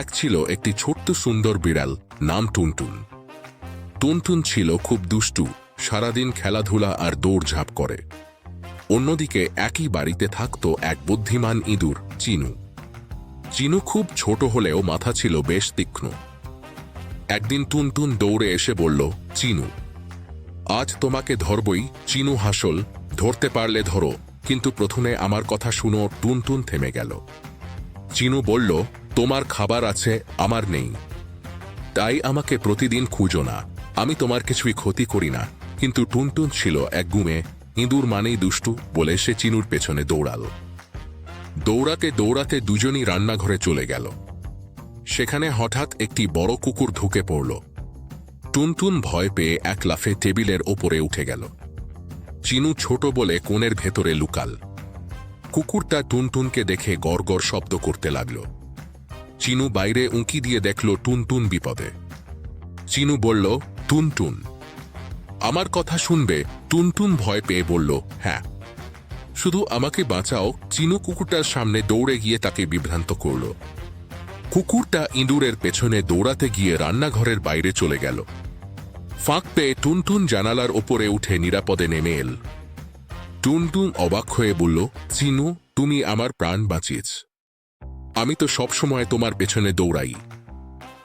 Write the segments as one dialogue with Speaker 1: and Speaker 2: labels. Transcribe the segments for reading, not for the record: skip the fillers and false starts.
Speaker 1: এক ছিল একটি ছোট্ট সুন্দর বিড়াল, নাম টুনটুন। টুনটুন ছিল খুব দুষ্টু, সারাদিন খেলাধুলা আর দৌড়ঝাঁপ করে। অন্যদিকে একই বাড়িতে থাকত এক বুদ্ধিমান ইঁদুর, চিনু। চিনু খুব ছোট হলেও মাথা ছিল বেশ তীক্ষ্ণ। একদিন টুনটুন দৌড়ে এসে বলল, চিনু, আজ তোমাকে ধরবই। চিনু হাসল, ধরতে পারলে ধরো, কিন্তু প্রথমে আমার কথা শুনো। টুনটুন থেমে গেল। চিনু বলল, তোমার খাবার আছে, আমার নেই, তাই আমাকে প্রতিদিন খুঁজো না। আমি তোমার কিছুই ক্ষতি করি না। কিন্তু টুনটুন ছিল এক গুমে, ইঁদুর মানেই দুষ্টু বলে সে চিনুর পেছনে দৌড়াল। দৌড়াতে দৌড়াতে দুজনই রান্নাঘরে চলে গেল। সেখানে হঠাৎ একটি বড় কুকুর ঢুকে পড়ল। টুনটুন ভয় পেয়ে এক লাফে টেবিলের ওপরে উঠে গেল। চিনু ছোট বলে কোণের ভেতরে লুকাল। কুকুরটা টুনটুনকে দেখে গড়গড় শব্দ করতে লাগল। চিনু বাইরে উঁকি দিয়ে দেখল টুনটুন বিপদে। চিনু বলল, টুনটুন, আমার কথা শুনবে? টুনটুন ভয় পেয়ে বলল, হ্যাঁ, শুধু আমাকে বাঁচাও। চিনু কুকুরটার সামনে দৌড়ে গিয়ে তাকে বিভ্রান্ত করল। কুকুরটা ইঁদুরের পেছনে দৌড়াতে গিয়ে রান্নাঘরের বাইরে চলে গেল। ফাঁক পেয়ে টুনটুন জানালার ওপরে উঠে নিরাপদে নেমে এল। টুনটুন অবাক হয়ে বলল, চিনু, তুমি আমার প্রাণ বাঁচিয়েছ। আমি তো সবসময় তোমার পেছনে দৌড়াই,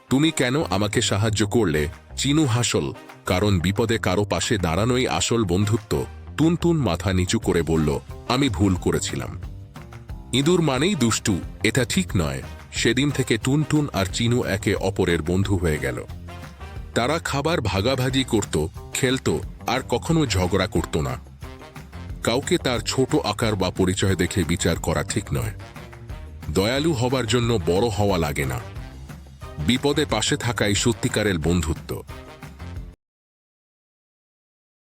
Speaker 1: তুমি কেন আমাকে সাহায্য করলে? চিনু হাসল, কারণ বিপদে কারো পাশে দাঁড়ানোই আসল বন্ধুত্ব। টুনটুন মাথা নিচু করে বলল, আমি ভুল করেছিলাম। ইঁদুর মানেই দুষ্টু, এটা ঠিক নয়। সেদিন থেকে টুনটুন আর চিনু একে অপরের বন্ধু হয়ে গেল। তারা খাবার ভাগাভাগি করত, খেলত, আর কখনো ঝগড়া করত না। কাউকে তার ছোট আকার বা পরিচয় দেখে বিচার করা ঠিক নয়। দয়ালু হবার জন্য বড় হওয়া লাগে না। বিপদে পাশে থাকাই সত্যিকারের বন্ধুত্ব।